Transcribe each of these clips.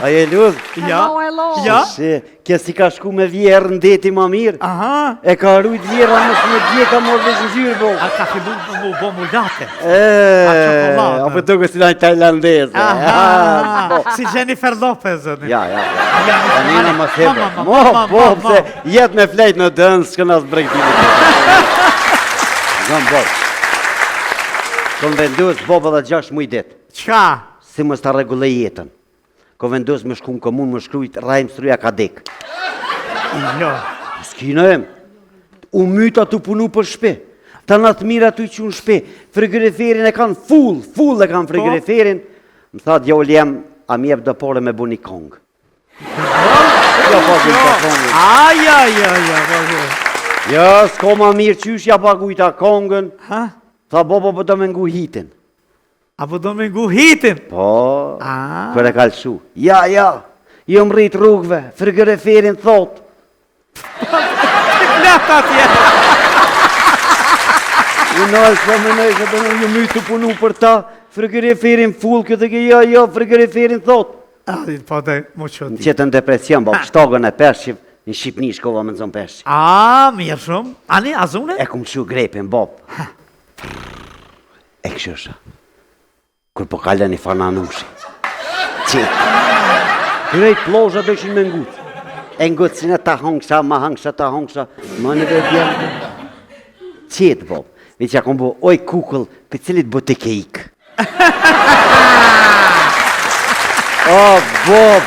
A je ludh? Ja. Kje si ka shku me vjerë në deti ma mirë. E ka rujt vjerë, mësë me dje ka morë dhe zhyrë, bo. A ka fillu bo mu late. A për të kësë lajnë tajlandeze. Si Jennifer Lopez. Ja. Anina më thebe. Po, pëse jetë me flejt në dënë, s'kë nësë bregtime. Në bob. Kom vendus boba dhe 6 muj dit. Qa? Si më sta regulle jetën. Kom vendus me shku në komun, më shkrujt rajmë struja ka dek. Jo. S'kina em. U myta të punu për shpe. Ta në të mira të i që në shpe. Frigoriferin e kanë full e kanë frigoriferin. Më tha djoli jem, a mi jep dhe pore me bu një kongë. Ja, s'ko ma mirë qysh ja pagujta kongën. Tha bobo për do me ngu hitin. A po do me ngu hitin? Po, kër e kalëshu. Ja, jo më rrit rrugve, frigoriferin thot. Knat atje. Unoj, s'po më nëjë, që do në ju mytë të punu për ta, frigoriferin full, këtë ke jo, frigoriferin thot. Po dhe, mu që Në qëtë në depresion, bo, shtogën e peshqiv, në Shqipni shkova me nëzën peshqiv. Mirë shumë. Ani, azune? E kumë që grepin, bob. E këshësha. Kër po kalën i fananushi. Qetë. Krejt plozha do ishin me ngutë. E ngutë si në ta hongsha, ma hongsha, ta hongsha. Ma në dhe djemë. Qetë, bob. Ve që akom bo, oj kukull, për cilit bo të keik. O, bob.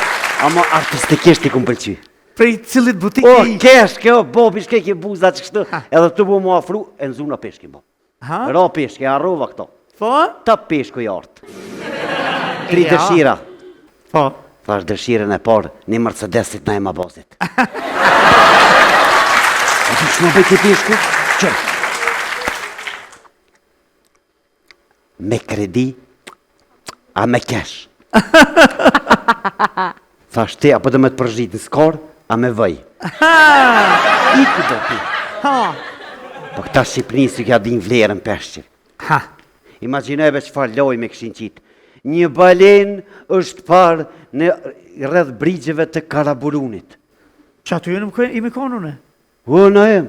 Ama artistikisht i kumë pëlqy. Prej cilit butik O, keshke, o, bob, ishke ke buza që kështu. Edhe të bu mu afru, e në zuna peshkin, bob. Ra peshke, arrova këto. Po? Ta peshku i artë. 3 dëshira. Po. Thash dëshirën e parë, një Mercedesit na e ma bazit. A të shma bëjt e peshku? Qërë. Me kredi, a me kesh. Thash te, apo dhe me të përgjit në skor, a me vëj. Iku do ti. Po këta Shqipërinë si kja din vlerën peshqir. Imaginojve që farë loj me këshin qitë. Një balen është parë në rrëdh brigjeve të Karaburunit. Që aty e i me konune? O, në em,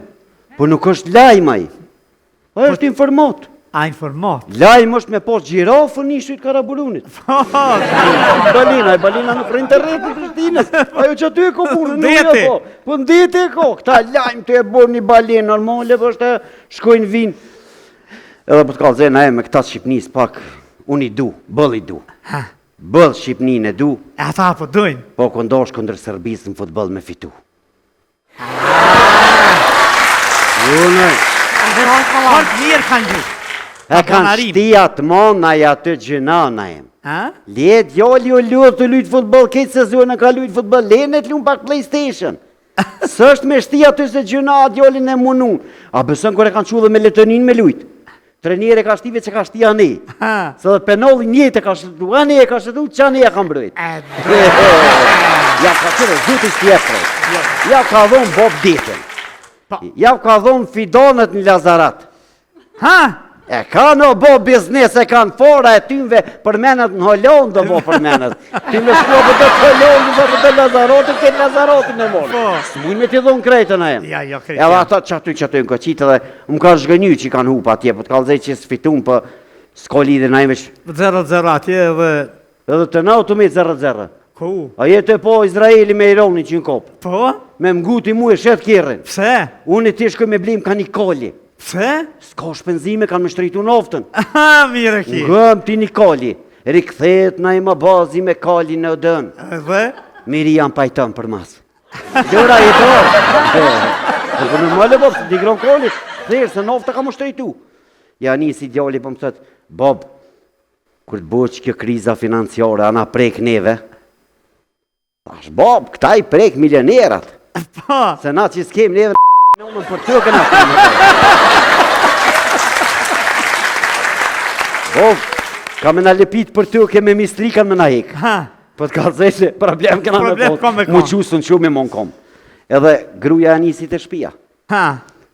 po nuk është lajmaj. O, është informat. A, informat? Lajmë është me posë gjirafën ishujt Karaburunit. Balina nuk rrinë të rrëtë të Prishtinës. Ajo që aty e ko punë, nuk e po. Po ndete e ko, këta lajmë të e bërë një balenë normale, për është shkojnë vinë. Edhe për të kalë zena e me këta Shqipnis pak, unë i du, bëll i du. Bëll Shqipnin e du. E ata po dujnë? Po këndosh këndër Serbisë në futbol me fitu. Partë mirë kanë gjithë. E kanë shtijat monaja të gjënana em. Let jolli o lutë të lujtë futbol, këtë sezonën ka lujtë futbol, lenet lumë pak PlayStation. Së është me shtijat të se gjëna atë jollin e munun. A besën kër e kanë qullë me letonin me lujtë. Trenjere ka shtive që ka shtia ne. Se dhe penolli njët e ka shtu, a ne e ka shtu, që a ne e ka mbrojt. Ja ka qërë, zuti s'tjeprej. Ja ka dhonë Bob ditën. Ja ka dhonë Fidonet në Lazarat. E ka në bo biznes, e kanë fora e tymve përmenet në Hollon do bo përmenet. Tymve shkua për të Hollon, dhe për të Lazarotin, këtë Lazarotin e morë. Së mujnë me t'i dhonë krejtën e em. Edhe ata që aty në këqitë dhe më ka zhgënyu që i kanë hupa atje, për t'kallëzej që s'fitun për s'ko lidhe na ime që... 0-0 atje edhe... Edhe të na të me 0-0. Ku? A jetë e po Izraeli me Ironi që në kopë. Po? Me mguti mu e shetë kjerën. Pse? Unë ti shkoj me blim ka një kolli. Pse? S'ka shpenzime, kanë me shtritu noftën. Mire ki. Ngëm ti një kolli. Rikëthet na i më bazi me kolli në dënë. Edhe? Miri janë pajtën për masë. Gjëra i torë. Për në mëllë e Bob, së digron kolli. Thirë, se nofta ka më shtritu. Ja nisi djali për më thëtë, Bob, kër të bëqë kjo kriza financiare, ana prek neve. Tash, Bob, këta i prek milionerat. Se na që s'kem neve në unë për të këna. Bob, ka me në lepit për të ke me mistrikan me na hek. Po të ka zeshe, problem këna me pot. Mu qusën shumë me mon kom. Edhe gruja e njësit e shpia.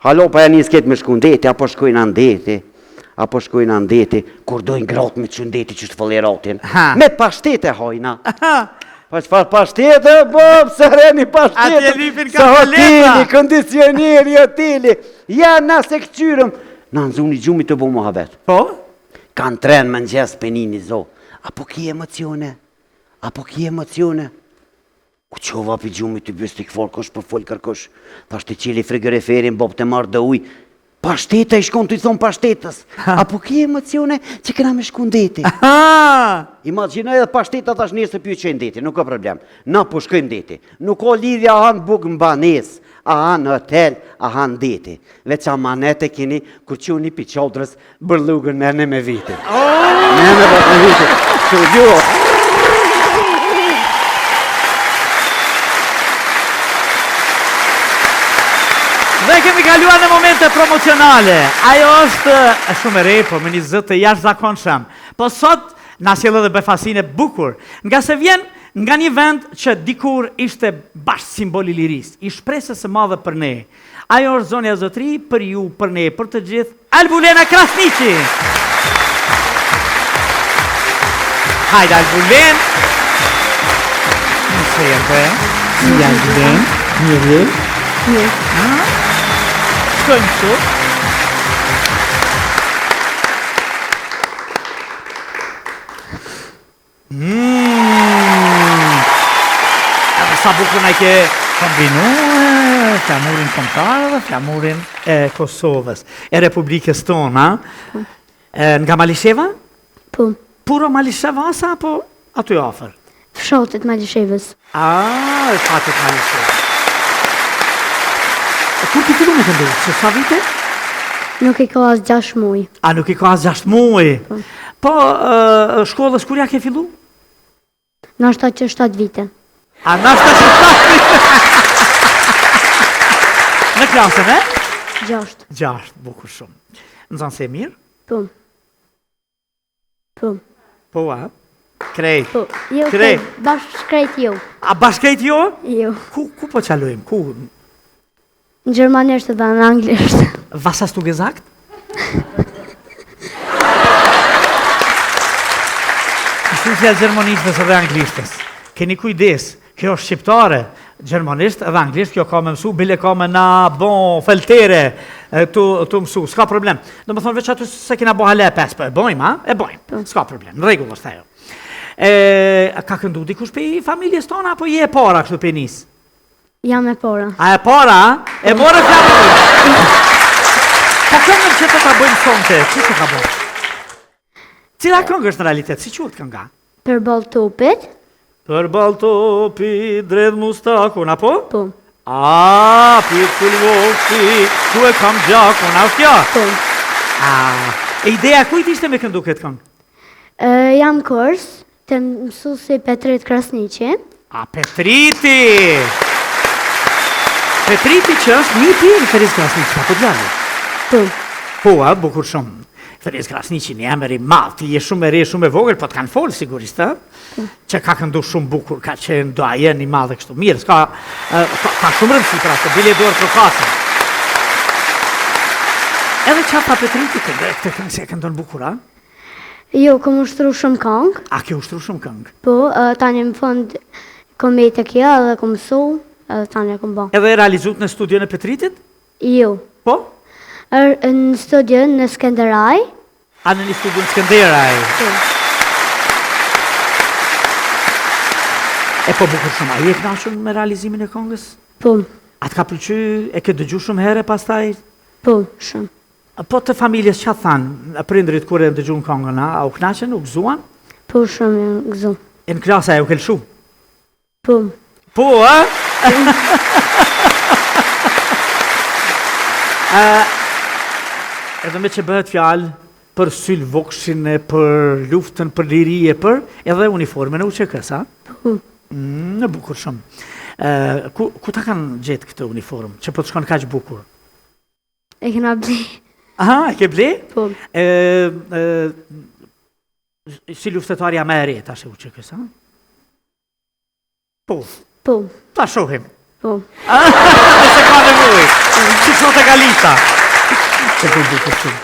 Halo, pa e njës ketë me shku ndeti, apo shkojnë ndeti. apo shkojnë në ndeti, kur dojnë gratë me që ndeti që të fëlleratin. Me pashtete hojna. Pa qëfar pashtete, se reni pashtete. Atje lipin Se kafoleta. hoteli, kondicionieri, hoteli. Ja, na se këqyrëm. Na nëzuni gjumi të bu muhabet. Po? Kanë trenë më nxes penini zo. Apo ki emocione? Ku qova për gjumi të bës të këfor kosh për folë kërkosh. Thashtë të qili frigoriferin, bob të marrë dhe uj. Pashteta i shkon të i thonë pashtetës. Apo ki emocione që këna me shku ndeti. Imaginaj edhe pashteta thash njësë të pju që ndeti, nuk ka problem. Na po shkojmë ndeti. Nuk ka lidhja a hanë buk në banes, a hanë hotel, a hanë ndeti. Veç amanete kini, kur që unë i piqodrës, bërlugën nene me vitit. Nene me vitit. Që gjo. Dhe kemi kaluar në momente promocionale. Ajo është shumë e re, po me një zë të jashtëzakonshëm. Po sot na sjell edhe befasinë e bukur, nga se vjen nga një vend që dikur ishte bash simbol i lirisë, i shpresës së madhe për ne. Ajo është zonja Zotri, për ju, për ne, për të gjithë, Albulena Krasniqi. Hajde Albulen. Nëse jetë, si Albulen, mirë. Shkojmë këtu. Edhe sa bukur na ke kombinue flamurin kombëtar dhe flamurin e Kosovës, e Republikës tonë, nga Malisheva? Po, Puro Malisheva asa apo aty afër? fshatit Malishevës. Fatit Malisheva. Kur ti fillu me të ndu? Se sa vite? Nuk i ka as 6 muaj. A nuk i ka as 6 muaj? Po, shkollës kur ja ke fillu? Nashta që 7 vite. A nashta që 7 vite? Në klasën, e? 6. 6, bukur shumë. Nëzën se mirë? Po. Po. Po, a? Krejt. Po. Jo, Krejt. bashkëkrejt jo. A bashkejt jo? Jo. Ku po qalojmë? Ku? Në gjermanisht dhe në anglisht. Was hast du gesagt? Shusja gjermanishtës edhe anglishtes. Keni kujdes, kjo është shqiptare, gjermanisht edhe anglisht, kjo ka me mësu, bile ka me na bon feltere të mësu, s'ka problem. Do më thonë veç aty se kena bo hale e pes, po e bojmë, ha? E bojmë, s'ka problem, në regull është ajo. Ka këndu dikush për i familjes tona, apo je e para kështu për nisë? Jam e para. A e para? E more flamurin. Po këngën që të ka bëjmë sonte, që të ka bëjmë? Cila këngë është në realitet, si quhet kënga? Për ball topit? Për ball topi, dredh mustakun, apo? Po. A, pikull voksi, ku e kam gjakun, a kjo? Po. E ideja kujt ishte me këndu këtë këngë? Jam kurs të mësuesi Petrit Krasniqi. A, Petriti! Petriti që është nipi i Feris Krasniqi, apo djalli? Po. Po, bukur shumë. Feris Krasniqi një emër i madh, ti je shumë e re, shumë e vogël, po të kanë folë sigurisht, që ka këndu shumë bukur, ka qenë doajen i madh e kështu. Mirë, ka shumë rëndësi për ato, bile dorë për kasën. Edhe qapa Petriti këtë këngë se e këndon bukur, a? Jo, kom ushtru shumë këngë. A ke ushtru shumë këngë? Po, tani më fund kom bejt e kja edhe kom mësu, edhe tani kom ba. Edhe e realizut në studion e Petritit? Jo. Po? Në studion në Skenderaj. A në një studion Skenderaj? Po. E po bukur shumë, a je kënaqur me realizimin e këngës? Po. A të ka pëlqy, e ke dëgju shumë herë pastaj? Po, shumë. Po të familjes që thanë, prindrit kur e dëgju në këngën, a u kënaqën, u gëzuan? Po, shumë e gëzu. E në klasa e u kelshu? Po. Po, a? Edhe me që bëhet fjalë për syl vokshin, për luftën, për lirije, për edhe uniformen e UÇK-s, a? Po. Në bukur shumë. Ku ta kanë gjetë këtë uniform, që po të shkon kaq bukur? E kena ble. Aha, e ke ble? Po. Si luftetarja me e re, tash e UÇK-s, a? Po. Po. Ta shohim. Po. Se ka nevojë. Si sot e galita. Se po bukur shumë.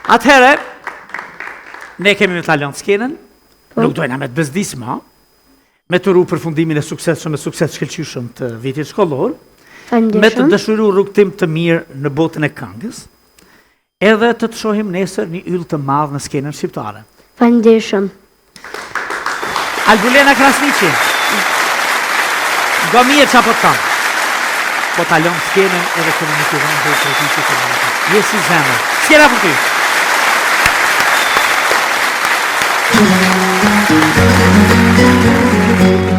Atëherë, ne kemi me talon skenën, nuk dojna me të bezdisma, me të ru përfundimin e suksesshëm me sukses shkëlqyshëm të vitit shkollor, me të dëshiru rrugtim të mirë në botën e këngës, edhe të të shohim nesër një yll të madh në skenën shqiptare. Faleminderit. Albulena Krasniqi, do mirë qa po të kam. Po talon skenën edhe komunikuron dhe të rëtiqë të rëtiqë. Jesi zemër. Skena për ty. Thank you.